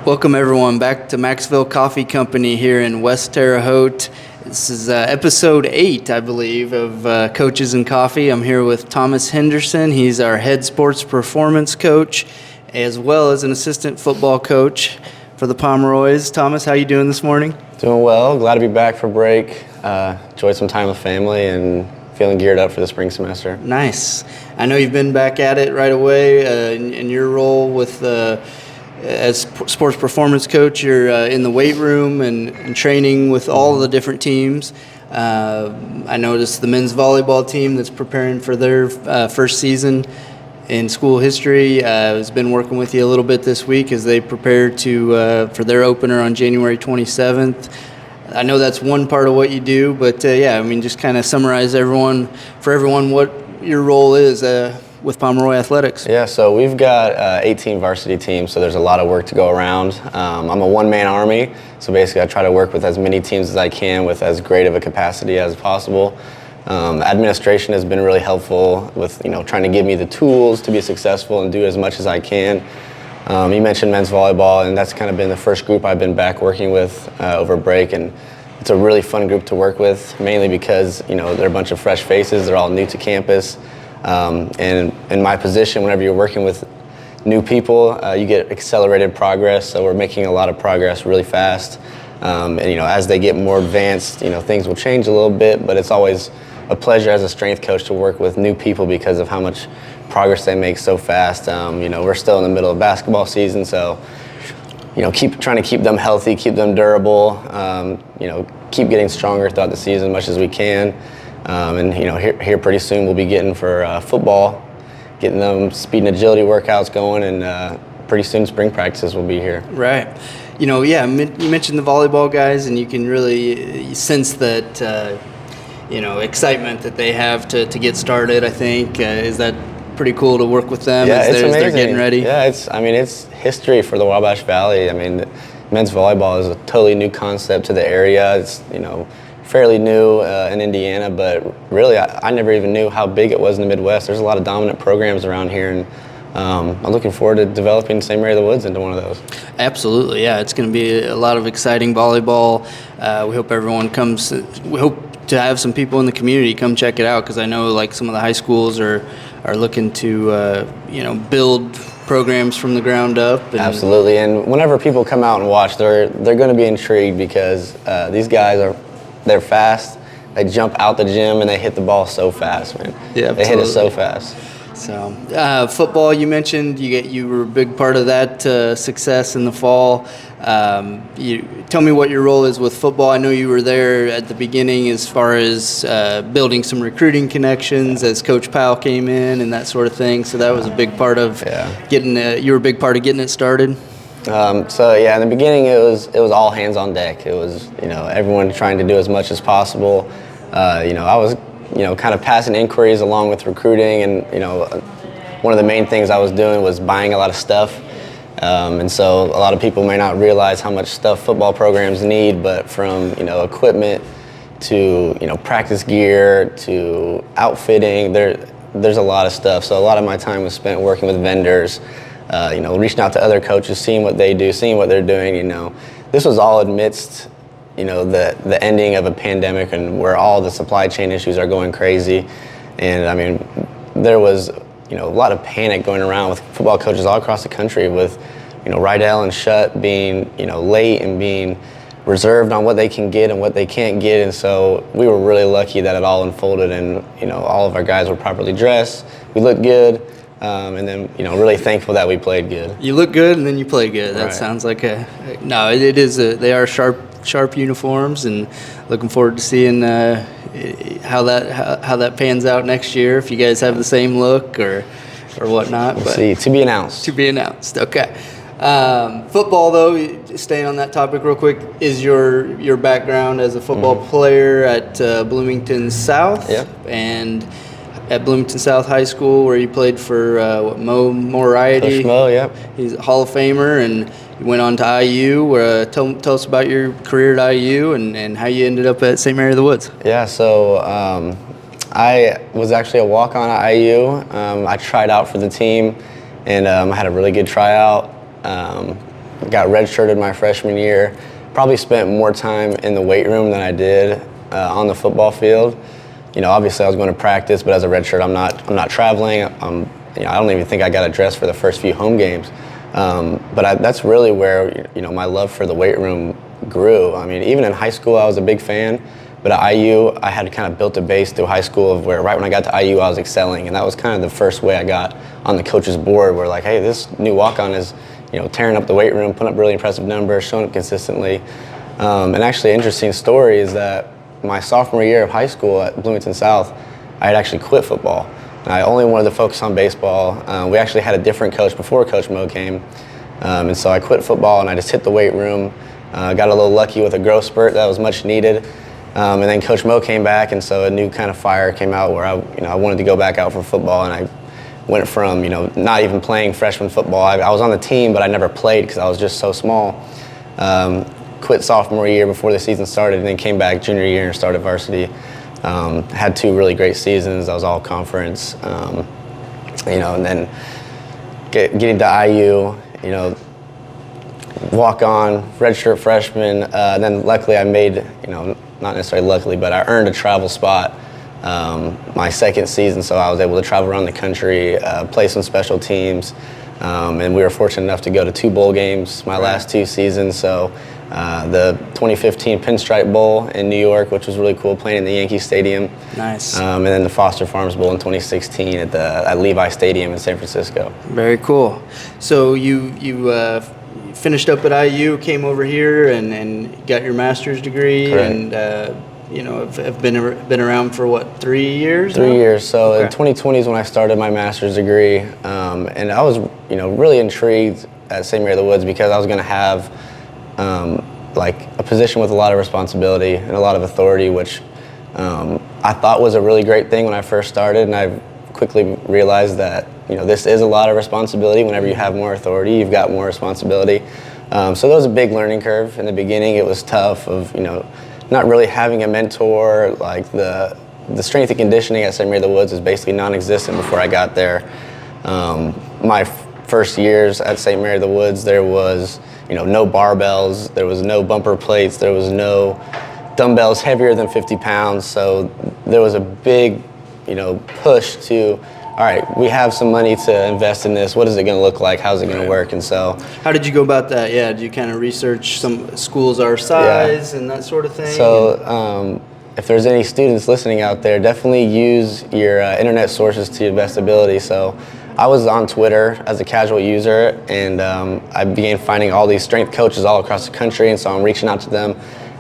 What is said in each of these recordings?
Welcome everyone back to Maxville Coffee Company here in West Terre Haute. This is episode 8, I believe, of Coaches and Coffee. I'm here with Thomas Henderson. He's our head sports performance coach, as well as an assistant football coach for the Pomeroys. Thomas, how you doing this morning? Doing well. Glad to be back for break. Enjoyed some time with family and feeling geared up for the spring semester. Nice. I know you've been back at it right away in your role with as sports performance coach. You're in the weight room and training with all the different teams. I noticed the men's volleyball team that's preparing for their first season in school history has been working with you a little bit this week as they prepare for their opener on January 27th. I know that's one part of what you do, but just kind of summarize for everyone what your role is with Pomeroy Athletics. Yeah, so we've got 18 varsity teams, so there's a lot of work to go around. I'm a one-man army, so basically I try to work with as many teams as I can with as great of a capacity as possible. Administration has been really helpful with trying to give me the tools to be successful and do as much as I can. You mentioned men's volleyball, and that's kind of been the first group I've been back working with over break, and it's a really fun group to work with, mainly because they're a bunch of fresh faces. They're all new to campus. And in my position, whenever you're working with new people, you get accelerated progress. So we're making a lot of progress really fast. And as they get more advanced, things will change a little bit. But it's always a pleasure as a strength coach to work with new people because of how much progress they make so fast. We're still in the middle of basketball season, so keep trying to keep them healthy, keep them durable. Keep getting stronger throughout the season as much as we can. Here pretty soon we'll be getting for football, getting them speed and agility workouts going, and pretty soon spring practices will be here. Right. You mentioned the volleyball guys, and you can really sense that, excitement that they have to get started, I think. Is that pretty cool to work with them as they're getting ready? Yeah, it's history for the Wabash Valley. Men's volleyball is a totally new concept to the area. It's, fairly new in Indiana, but really I never even knew how big it was in the Midwest. There's a lot of dominant programs around here, and I'm looking forward to developing St. Mary of the Woods into one of those. Absolutely, yeah. It's going to be a lot of exciting volleyball. We hope everyone comes. We hope to have some people in the community come check it out, because I know some of the high schools are looking to build programs from the ground up. Absolutely, and whenever people come out and watch, they're going to be intrigued because these guys they're fast. They jump out the gym and they hit the ball so fast, man. Yeah, they hit it so fast. So football, you mentioned you were a big part of that success in the fall. Tell me what your role is with football. I know you were there at the beginning as far as building some recruiting connections as Coach Powell came in and that sort of thing. So that was a big part of you were a big part of getting it started. In the beginning it was all hands on deck. It was everyone trying to do as much as possible. I was kind of passing inquiries along with recruiting, and one of the main things I was doing was buying a lot of stuff. And so a lot of people may not realize how much stuff football programs need, but from equipment to practice gear to outfitting, there's a lot of stuff. So a lot of my time was spent working with vendors. Reaching out to other coaches, seeing what they do, seeing what they're doing. This was all amidst, the ending of a pandemic and where all the supply chain issues are going crazy. And there was, a lot of panic going around with football coaches all across the country with, Rydell and Shutt being, late and being reserved on what they can get and what they can't get. And so we were really lucky that it all unfolded and, all of our guys were properly dressed. We looked good. And then, really thankful that we played good. You look good, and then you play good. That right. Sounds like it is. They are sharp uniforms, and looking forward to seeing how that pans out next year. If you guys have the same look or whatnot. We'll see. To be announced. To be announced. Okay. Football, though, staying on that topic real quick, is your background as a football player at Bloomington South. Yep. And at Bloomington South High School, where you played for Mo Moriarty. Coach Mo, yep. He's a Hall of Famer, and you went on to IU. Tell us about your career at IU and how you ended up at St. Mary of the Woods. Yeah, so I was actually a walk-on at IU. I tried out for the team, and I had a really good tryout. got redshirted my freshman year. Probably spent more time in the weight room than I did on the football field. Obviously I was going to practice, but as a redshirt, I'm not traveling. I don't even think I got dressed for the first few home games. But that's really where my love for the weight room grew. I mean, even in high school, I was a big fan. But at IU, I had kind of built a base through high school of where right when I got to IU, I was excelling. And that was kind of the first way I got on the coach's board where like, hey, this new walk-on is, tearing up the weight room, putting up really impressive numbers, showing up consistently. And actually an interesting story is that my sophomore year of high school at Bloomington South, I had actually quit football. And I only wanted to focus on baseball. We actually had a different coach before Coach Mo came. And so I quit football and I just hit the weight room. Got a little lucky with a growth spurt that was much needed. And then Coach Mo came back, and so a new kind of fire came out where I wanted to go back out for football, and I went from not even playing freshman football. I was on the team, but I never played because I was just so small. Quit sophomore year before the season started, and then came back junior year and started varsity. Had 2 really great seasons. I was all conference, and then getting to IU, walk on, redshirt freshman. Then luckily I made, not necessarily luckily, but I earned a travel spot my second season, so I was able to travel around the country, play some special teams, and we were fortunate enough to go to 2 bowl games my last 2 seasons. So the 2015 Pinstripe Bowl in New York, which was really cool, playing in the Yankee Stadium. Nice. And then the Foster Farms Bowl in 2016 at Levi Stadium in San Francisco. Very cool. So you finished up at IU, came over here, and got your master's degree. Correct. And have been around for what, 3 years? 3 years. So Okay. in 2020 is when I started my master's degree, and I was really intrigued at St. Mary of the Woods because I was going to have like a position with a lot of responsibility and a lot of authority, which I thought was a really great thing when I first started, and I quickly realized that this is a lot of responsibility. Whenever you have more authority, you've got more responsibility. So that was a big learning curve. In the beginning, it was tough of not really having a mentor. Like the strength and conditioning at St. Mary of the Woods is basically non-existent before I got there. My first years at St. Mary of the Woods, there was no barbells, there was no bumper plates, there was no dumbbells heavier than 50 pounds. So there was a big push to, all right, we have some money to invest in this. What is it going to look like? How's it going to work? And so, how did you go about that? Yeah, did you kind of research some schools our size and that sort of thing? So, if there's any students listening out there, definitely use your internet sources to your best ability. So, I was on Twitter as a casual user, and I began finding all these strength coaches all across the country, and so I'm reaching out to them,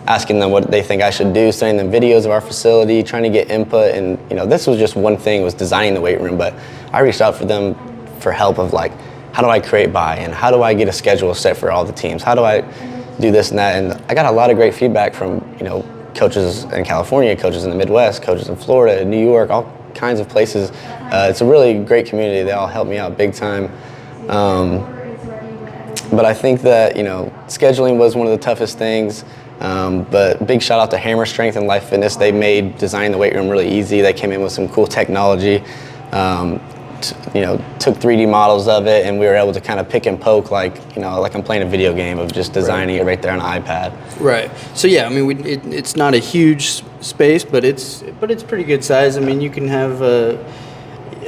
asking them what they think I should do, sending them videos of our facility, trying to get input. And this was just one thing, was designing the weight room, but I reached out for them for help of like, how do I create buy-in? How do I get a schedule set for all the teams? How do I do this and that? And I got a lot of great feedback from coaches in California, coaches in the Midwest, coaches in Florida, New York, all kinds of places. It's a really great community. They all help me out big time. But I think that scheduling was one of the toughest things. But big shout out to Hammer Strength and Life Fitness. They made designing the weight room really easy. They came in with some cool technology. Took 3D models of it, and we were able to kind of pick and poke like I'm playing a video game of just designing it right there on an iPad. Right. So yeah, I mean, it's not a huge space, but it's pretty good size. I mean, you can have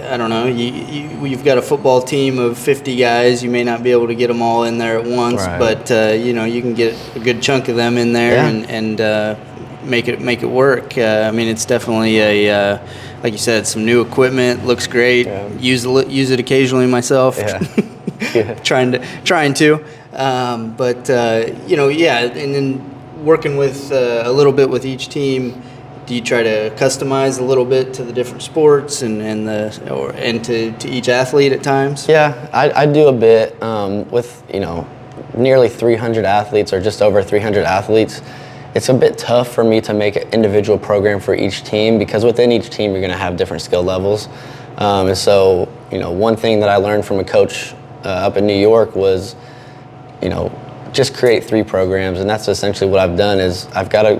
I don't know, you've got a football team of 50 guys. You may not be able to get them all in there at once, right. But you can get a good chunk of them in there, yeah. and make it work. I mean, it's definitely like you said, some new equipment. Looks great. Yeah. Use it occasionally myself. Yeah. Yeah. trying to. Yeah, and then working with a little bit with each team. Do you try to customize a little bit to the different sports and to each athlete at times? Yeah, I do a bit with nearly 300 athletes or just over 300 athletes. It's a bit tough for me to make an individual program for each team because within each team you're going to have different skill levels. And so one thing that I learned from a coach up in New York was just create 3 programs, and that's essentially what I've done. Is I've got a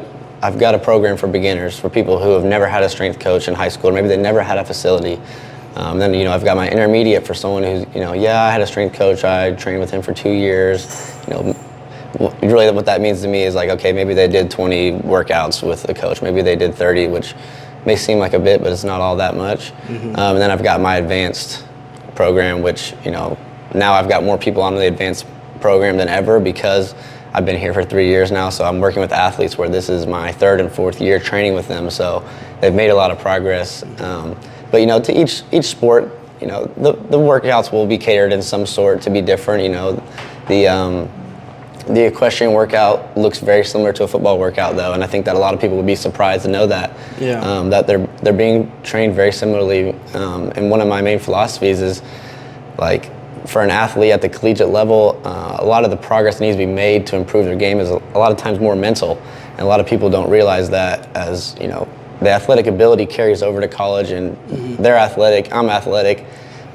program for beginners, for people who have never had a strength coach in high school, or maybe they never had a facility. Then, I've got my intermediate for someone who's, I had a strength coach. I trained with him for 2 years. Really what that means to me is like, okay, maybe they did 20 workouts with a coach. Maybe they did 30, which may seem like a bit, but it's not all that much. And then I've got my advanced program, which, now I've got more people on the advanced program than ever because I've been here for 3 years now. So I'm working with athletes where this is my 3rd and 4th year training with them. So they've made a lot of progress. But, to each sport, the workouts will be catered in some sort to be different. The equestrian workout looks very similar to a football workout, though, and I think that a lot of people would be surprised to know that. That they're being trained very similarly. And one of my main philosophies is, like, for an athlete at the collegiate level, a lot of the progress that needs to be made to improve their game is a lot of times more mental, and a lot of people don't realize that. As the athletic ability carries over to college, and they're athletic, I'm athletic.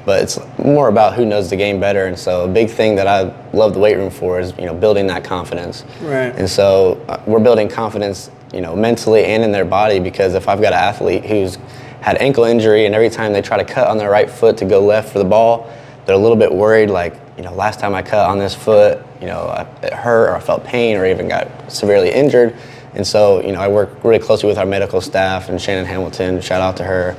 But it's more about who knows the game better. And so a big thing that I love the weight room for is, building that confidence. Right. And so we're building confidence, mentally and in their body, because if I've got an athlete who's had ankle injury and every time they try to cut on their right foot to go left for the ball, they're a little bit worried, like, last time I cut on this foot, it hurt or I felt pain or even got severely injured. And so, I work really closely with our medical staff and Shannon Hamilton, shout out to her.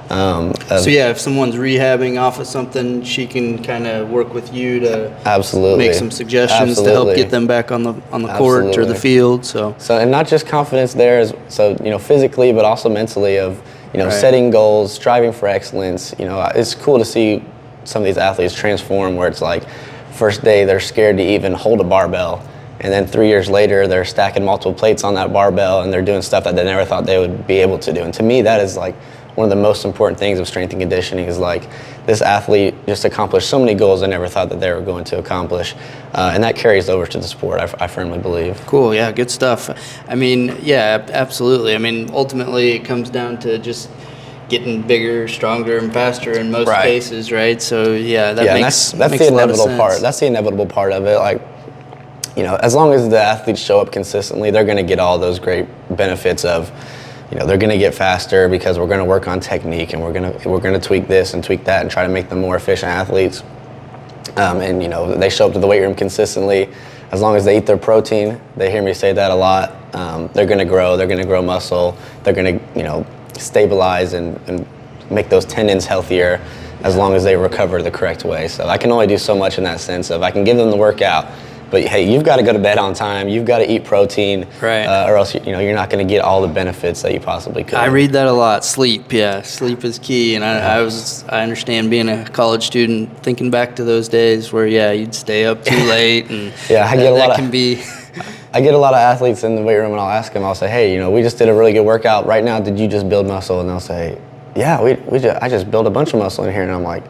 So if someone's rehabbing off of something, she can kind of work with you to absolutely make some suggestions to help get them back on the court or the field. So and not just confidence there, physically, but also mentally of setting goals, striving for excellence. It's cool to see some of these athletes transform where it's like first day they're scared to even hold a barbell, and then 3 years later they're stacking multiple plates on that barbell and they're doing stuff that they never thought they would be able to do. And to me, that is like one of the most important things of strength and conditioning is like this athlete just accomplished so many goals I never thought that they were going to accomplish. And that carries over to the sport, I firmly believe. Cool, yeah, good stuff. I mean, yeah, absolutely. I mean, ultimately it comes down to just getting bigger, stronger, and faster in most cases, right? So, yeah, that makes that's the inevitable part. That's the inevitable part of it. Like, as long as the athletes show up consistently, they're going to get all those great benefits of, they're going to get faster because we're going to work on technique and we're going to tweak this and tweak that and try to make them more efficient athletes. And they show up to the weight room consistently. As long as they eat their protein, they hear me say that a lot. They're going to grow. They're going to grow muscle. They're going to stabilize and make those tendons healthier as long as they recover the correct way. So I can only do so much in that sense of I can give them the workout. But hey, you've got to go to bed on time. You've got to eat protein, or else you're not going to get all the benefits that you possibly could. I read that a lot. Sleep, sleep is key. And I understand being a college student, thinking back to those days where you'd stay up too late, and I get a lot of athletes in the weight room, and I'll ask them. I'll say, hey, we just did a really good workout. Right now, did you just build muscle? And they'll say, yeah, I just built a bunch of muscle in here. And I'm like,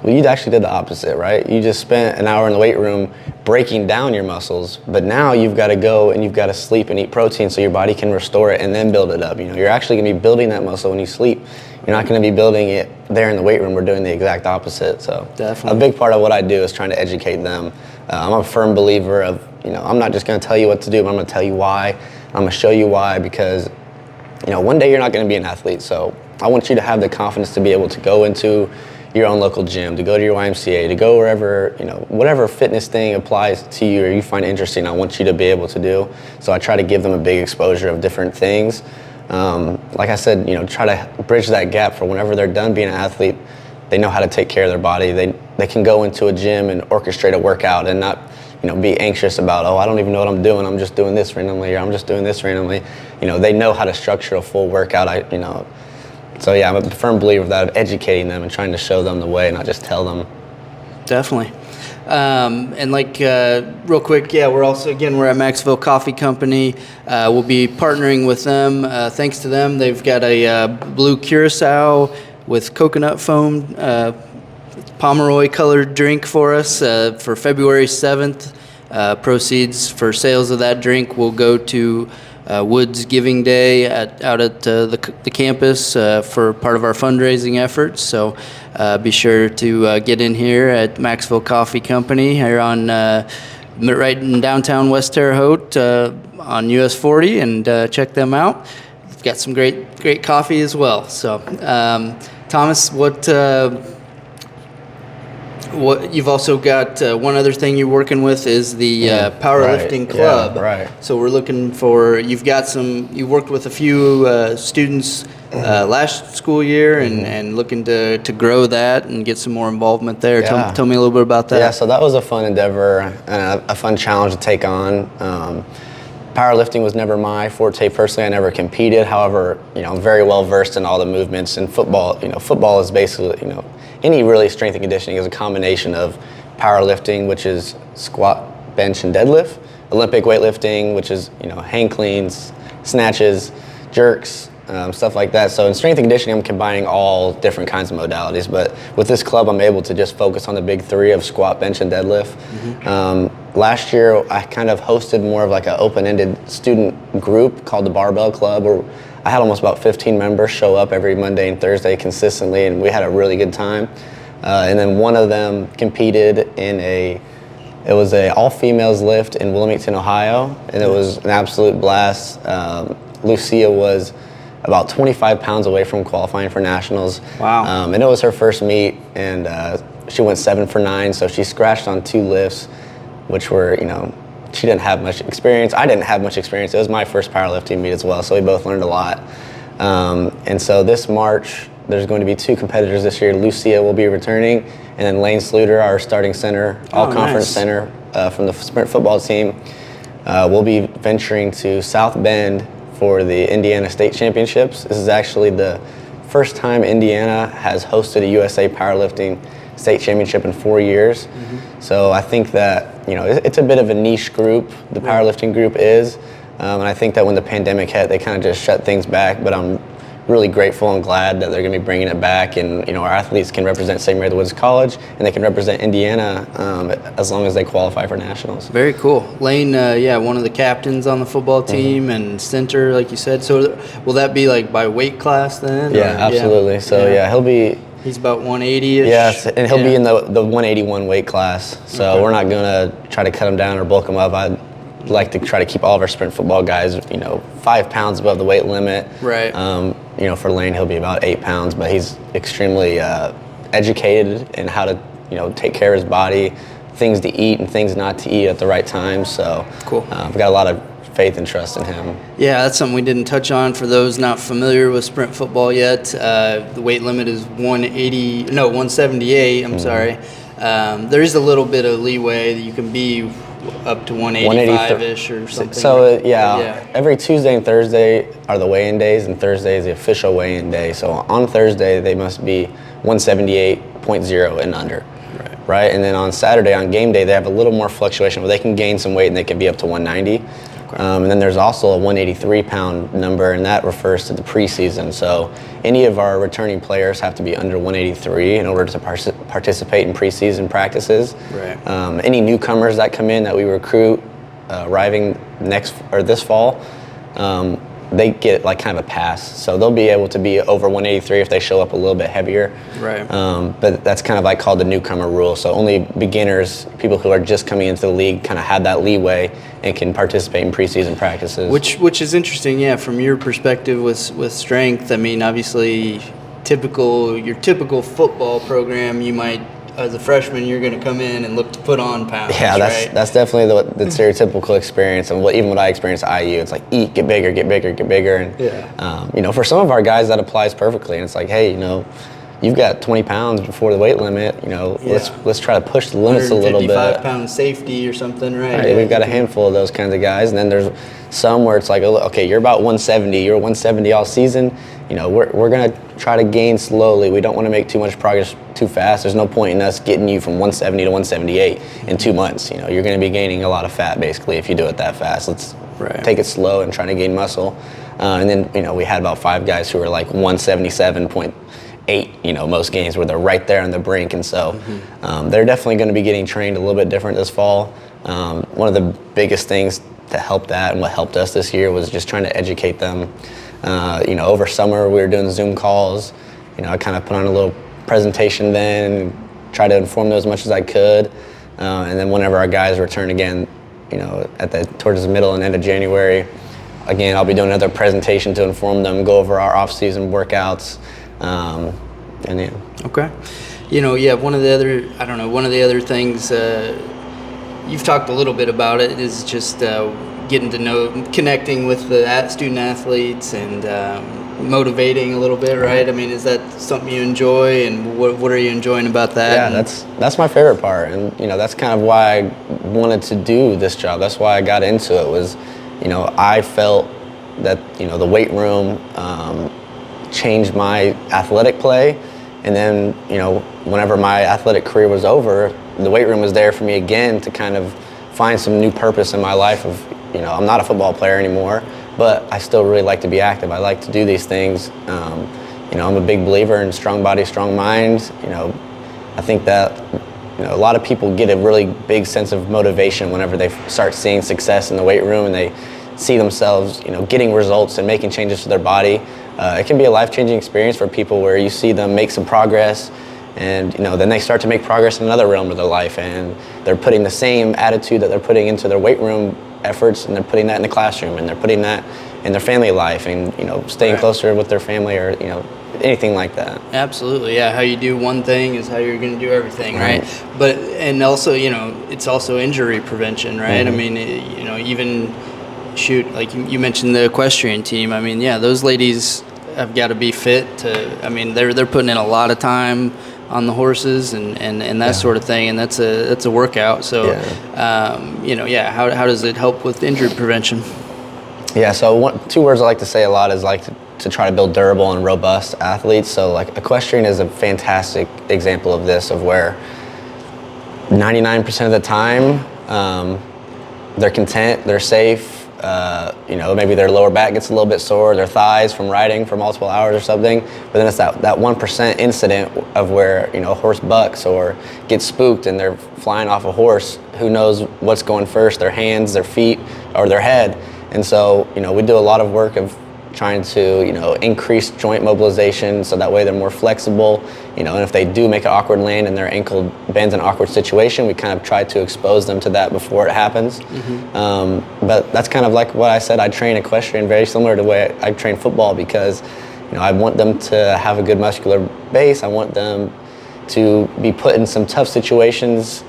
well, you actually did the opposite, right? You just spent an hour in the weight room breaking down your muscles, but now you've got to go and you've got to sleep and eat protein so your body can restore it and then build it up. You're actually going to be building that muscle when you sleep. You're not going to be building it there in the weight room. We're doing the exact opposite. So definitely. A big part of what I do is trying to educate them. I'm a firm believer of, I'm not just going to tell you what to do, but I'm going to tell you why. I'm going to show you why because, one day you're not going to be an athlete. So I want you to have the confidence to be able to go into your own local gym, to go to your YMCA, to go wherever, whatever fitness thing applies to you or you find interesting, I want you to be able to do. So I try to give them a big exposure of different things. Like I said, try to bridge that gap for whenever they're done being an athlete, they know how to take care of their body. They can go into a gym and orchestrate a workout and not, be anxious about, I don't even know what I'm doing. I'm just doing this randomly, or I'm just doing this randomly. They know how to structure a full workout. So yeah, I'm a firm believer of that, of educating them and trying to show them the way, not just tell them. Definitely. And real quick, we're at Maxville Coffee Company. We'll be partnering with them. Thanks to them, they've got a blue curacao with coconut foam, Pomeroy colored drink for us for February 7th. Proceeds for sales of that drink will go to Woods Giving Day out at the campus for part of our fundraising efforts. So be sure to get in here at Maxville Coffee Company here on right in downtown West Terre Haute on US 40 and check them out. They've got some great coffee as well. So Thomas, what you've also got one other thing you're working with is the powerlifting club. Yeah, right. So we're looking for, you worked with a few students last school year and looking to grow that and get some more involvement there. Yeah. Tell me a little bit about that. Yeah, so that was a fun endeavor and a fun challenge to take on. Powerlifting was never my forte personally. I never competed. However, I'm very well versed in all the movements. And football, football is basically, any really strength and conditioning is a combination of powerlifting, which is squat, bench, and deadlift. Olympic weightlifting, which is, hang cleans, snatches, jerks, stuff like that. So in strength and conditioning, I'm combining all different kinds of modalities. But with this club, I'm able to just focus on the big three of squat, bench, and deadlift. Last year, I kind of hosted more of like an open-ended student group called the Barbell Club, where I had almost about 15 members show up every Monday and Thursday consistently, and we had a really good time. And then one of them competed in it was a all-females lift in Wilmington, Ohio, and it was an absolute blast. Lucia was about 25 pounds away from qualifying for nationals. Wow. And it was her first meet, and she went 7 for 9, so she scratched on 2 lifts, which were, she didn't have much experience. I didn't have much experience. It was my first powerlifting meet as well, so we both learned a lot. And so this March, there's going to be 2 competitors this year. Lucia will be returning, and then Lane Sluter, our starting center, all-conference center from the sprint football team, will be venturing to South Bend for the Indiana State Championships. This is actually the first time Indiana has hosted a USA Powerlifting State Championship in 4 years. So I think that, it's a bit of a niche group, the powerlifting group is, and I think that when the pandemic hit, they kind of just shut things back, but I'm really grateful and glad that they're going to be bringing it back, and our athletes can represent St. Mary of the Woods College, and they can represent Indiana as long as they qualify for nationals. Very cool. Lane, one of the captains on the football team and center, like you said. So will that be like by weight class then? Yeah, absolutely. Yeah. So he'll be. He's about 180-ish. Yes, and he'll be in the 181 weight class. So we're not going to try to cut him down or bulk him up. I'd like to try to keep all of our sprint football guys, 5 pounds above the weight limit. Right. For Lane, he'll be about 8 pounds, but he's extremely educated in how to, take care of his body, things to eat and things not to eat at the right time. So cool. I've got a lot of faith and trust in him. Yeah, that's something we didn't touch on for those not familiar with sprint football yet. The weight limit is 178. I'm sorry. There is a little bit of leeway that you can be up to 185-ish or something. So every Tuesday and Thursday are the weigh-in days, and Thursday is the official weigh-in day. So on Thursday they must be 178.0 and under. Right? And then on Saturday, on game day, they have a little more fluctuation where they can gain some weight and they can be up to 190. And then there's also a 183-pound number, and that refers to the preseason. So any of our returning players have to be under 183 in order to participate in preseason practices. Right. Any newcomers that come in that we recruit arriving this fall, they get like kind of a pass. So they'll be able to be over 183 if they show up a little bit heavier. Right. But that's kind of like called the newcomer rule. So only beginners, people who are just coming into the league, kind of have that leeway and can participate in preseason practices. Which is interesting, from your perspective with strength. I mean, obviously, your typical football program, you might, as a freshman, you're going to come in and look to put on pounds. Yeah, that's definitely the stereotypical experience, and even what I experienced at IU. It's like eat, get bigger, get bigger, get bigger, and for some of our guys that applies perfectly. And it's like, hey, you've got 20 pounds before the weight limit. Let's try to push the limits a little bit. 155-pound safety or something, right? Right. We've got a handful of those kinds of guys, and then there's some where it's like, okay, you're about 170. You're 170 all season. We're gonna try to gain slowly. We don't want to make too much progress too fast. There's no point in us getting you from 170 to 178 in 2 months. You're going to be gaining a lot of fat basically if you do it that fast. Let's take it slow and try to gain muscle. And then we had about 5 guys who were like 177.8. Most games where they're right there on the brink, and so they're definitely going to be getting trained a little bit different this fall. One of the biggest things to help that and what helped us this year was just trying to educate them. Over summer we were doing Zoom calls. I kind of put on a little presentation then, try to inform them as much as I could. And then whenever our guys return again, towards the middle and end of January, again, I'll be doing another presentation to inform them, go over our off-season workouts, And yeah. Okay. One of the other things you've talked a little bit about it is just getting to know, connecting with the student athletes and motivating a little bit, right? I mean, is that something you enjoy, and what are you enjoying about that? Yeah, that's my favorite part, and that's kind of why I wanted to do this job. That's why I got into it. Was I felt that the weight room changed my athletic play, and then whenever my athletic career was over, the weight room was there for me again to kind of find some new purpose in my life. Of I'm not a football player anymore, but I still really like to be active. I like to do these things. I'm a big believer in strong body, strong mind. I think that a lot of people get a really big sense of motivation whenever they start seeing success in the weight room and they see themselves getting results and making changes to their body. It can be a life-changing experience for people where you see them make some progress, and then they start to make progress in another realm of their life, and they're putting the same attitude that they're putting into their weight room efforts, and they're putting that in the classroom, and they're putting that in their family life, and staying Right. closer with their family, or anything like that. Absolutely, yeah. How you do one thing is how you're going to do everything, right? But and also, it's also injury prevention, right? I mean, even like you mentioned the equestrian team. I mean, yeah, those ladies have got to be fit to. I mean, they're putting in a lot of time on the horses and that sort of thing, and that's a workout. So, how does it help with injury prevention? Yeah, so two words I like to say a lot is to try to build durable and robust athletes. So like equestrian is a fantastic example of this, of where 99% of the time they're content, they're safe. Maybe their lower back gets a little bit sore, their thighs from riding for multiple hours or something. But then it's that 1% incident of where a horse bucks or gets spooked and they're flying off a horse. Who knows what's going first, their hands, their feet, or their head? And so we do a lot of work of trying to increase joint mobilization so that way they're more flexible. And if they do make an awkward land and their ankle bends in an awkward situation, we kind of try to expose them to that before it happens. But that's kind of like what I said. I train equestrian very similar to the way I train football, because I want them to have a good muscular base. I want them to be put in some tough situations,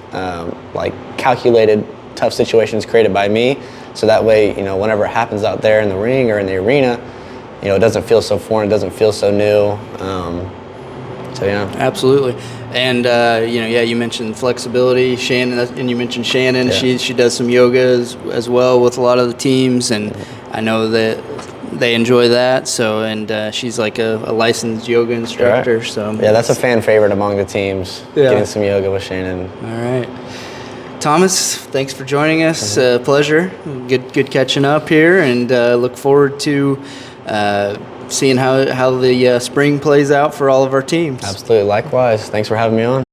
like calculated tough situations created by me. So that way, whenever it happens out there in the ring or in the arena, it doesn't feel so foreign, it doesn't feel so new. So yeah. Absolutely. And you mentioned flexibility, Shannon, and you mentioned Shannon. Yeah. She does some yoga as well with a lot of the teams, and I know that they enjoy that. So, and she's like a licensed yoga instructor. Right. So yeah, that's a fan favorite among the teams. Yeah. Getting some yoga with Shannon. All right. Thomas, thanks for joining us. Pleasure. Good catching up here, and look forward to seeing how the spring plays out for all of our teams. Absolutely. Likewise. Thanks for having me on.